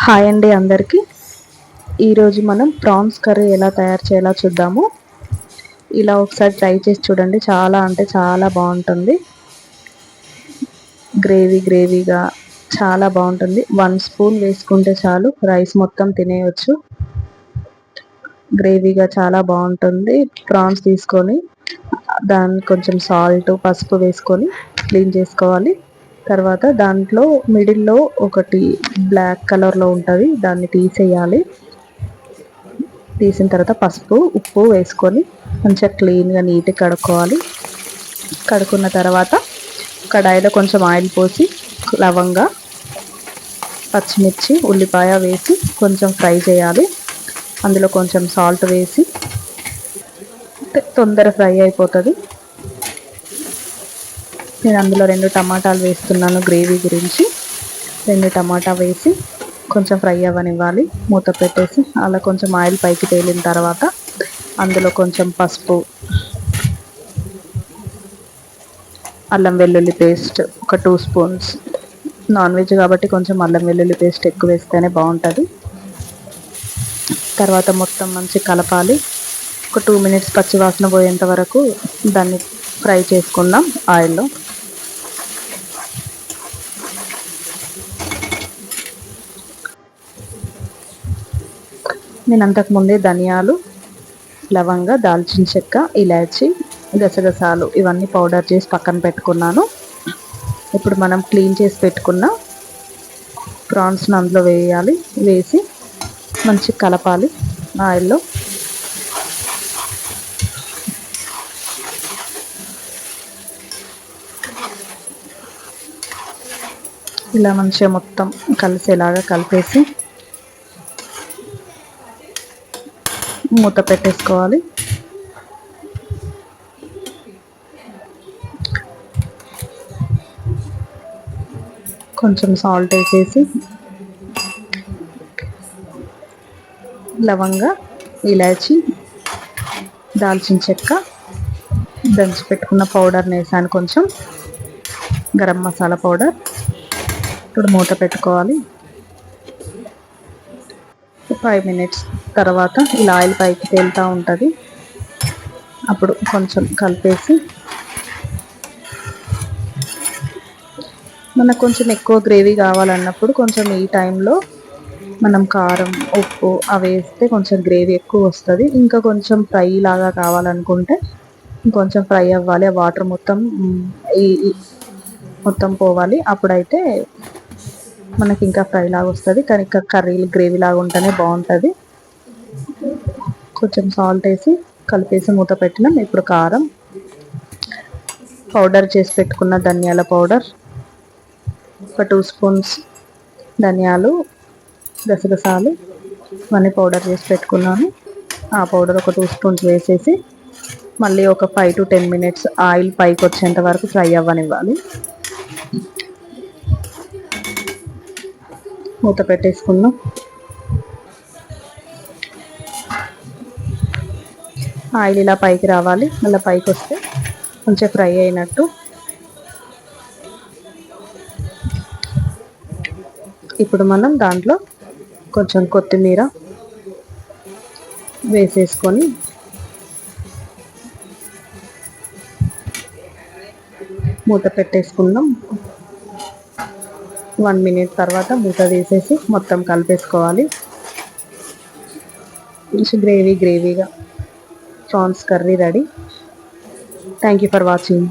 Hi అండి అందరికీ. ఈరోజు మనం ప్రాన్స్ కర్రీ ఎలా తయారు చేయాలో చూద్దాము. ఇలా ఒకసారి ట్రై చేసి చూడండి, చాలా అంటే చాలా బాగుంటుంది. గ్రేవీగా చాలా బాగుంటుంది. 1 స్పూన్ వేసుకుంటే చాలు, రైస్ మొత్తం తినేయచ్చు. గ్రేవీగా చాలా బాగుంటుంది. ప్రాన్స్ తీసుకొని దాన్ని కొంచెం సాల్ట్, పసుపు వేసుకొని క్లీన్ చేసుకోవాలి. తర్వాత దాంట్లో మిడిల్లో ఒకటి బ్లాక్ కలర్లో ఉంటుంది, దాన్ని తీసేయాలి. తీసిన తర్వాత పసుపు, ఉప్పు వేసుకొని మంచిగా క్లీన్గా నీట్గా కడుక్కోవాలి. కడుక్కున్న తర్వాత కడాయిలో కొంచెం ఆయిల్ పోసి లవంగా, పచ్చిమిర్చి, ఉల్లిపాయ వేసి కొంచెం ఫ్రై చేయాలి. అందులో కొంచెం సాల్ట్ వేసి తొందర ఫ్రై అయిపోతుంది. నేను అందులో 2 టమాటాలు వేస్తున్నాను గ్రేవీ గురించి. 2 టమాటా వేసి కొంచెం ఫ్రై అవ్వనివ్వాలి. మూత పెట్టేసి అలా కొంచెం ఆయిల్ పైకి తేలిన తర్వాత అందులో కొంచెం పసుపు, అల్లం వెల్లుల్లి పేస్ట్ ఒక 2 స్పూన్స్. నాన్ వెజ్ కాబట్టి కొంచెం అల్లం వెల్లుల్లి పేస్ట్ ఎక్కువ వేస్తేనే బాగుంటుంది. తర్వాత మొత్తం మంచి కలపాలి. ఒక 2 మినిట్స్ పచ్చివాసన పోయేంత వరకు దాన్ని ఫ్రై చేసుకుందాం ఆయిల్లో. నేను అంతకుముందే ధనియాలు, లవంగ, దాల్చిన చెక్క, ఇలాచి, గసగసాలు ఇవన్నీ పౌడర్ చేసి పక్కన పెట్టుకున్నాను. ఇప్పుడు మనం క్లీన్ చేసి పెట్టుకున్న ప్రాన్స్ని అందులో వేయాలి. వేసి మంచి కలపాలి ఆయిల్లో. ఇలా మంచిగా మొత్తం కలిసేలాగా కలిపేసి మూత పెట్టేసుకోవాలి. కొంచెం సాల్ట్ వేసేసి లవంగ, ఇలాచి, దాల్చిన చెక్క, దంచి పెట్టుకున్న పౌడర్ని వేసాను, కొంచెం గరం మసాలా పౌడర్. ఇప్పుడు మూత పెట్టుకోవాలి. 5 మినిట్స్ తర్వాత ఇలా ఆయిల్ పైకి తేలుతూ ఉంటుంది. అప్పుడు కొంచెం కలిపేసి మనకు కొంచెం ఎక్కువ గ్రేవీ కావాలన్నప్పుడు కొంచెం ఈ టైంలో మనం కారం, ఉప్పు అవి వేస్తే కొంచెం గ్రేవీ ఎక్కువ వస్తుంది. ఇంకా కొంచెం ఫ్రై లాగా కావాలనుకుంటే ఇంకొంచెం ఫ్రై అవ్వాలి. ఆ వాటర్ మొత్తం మొత్తం పోవాలి. అప్పుడైతే మనకి ఇంకా ఫ్రై లాగా వస్తుంది. కానీ ఇంకా కర్రీలు గ్రేవీ లాగా ఉంటేనే బాగుంటుంది. కొంచెం సాల్ట్ వేసి కలిపేసి మూత పెట్టినాం. ఇప్పుడు కారం, పౌడర్ చేసి పెట్టుకున్న ధనియాల పౌడర్ ఒక 2 స్పూన్స్, ధనియాలు, గసగసాలు ఇవన్నీ పౌడర్ చేసి పెట్టుకున్నాను. ఆ పౌడర్ ఒక 2 స్పూన్స్ వేసేసి మళ్ళీ ఒక 5 to 10 మినిట్స్ ఆయిల్ పైకి వచ్చేంత వరకు ఫ్రై అవ్వనివ్వాలి. మూత పెట్టేసుకుందాం. ఆయిల్ ఇలా పైకి రావాలి. అలా పైకి వస్తే కొంచెం ఫ్రై అయినట్టు. ఇప్పుడు మనం దాంట్లో కొంచెం కొత్తిమీర వేసేసుకొని మూత పెట్టేసుకుందాం. 1 మినిట్ తర్వాత మూత తీసేసి మొత్తం కలిపేసుకోవాలి. మంచి గ్రేవీగా prawns curry ready. Thank you for watching.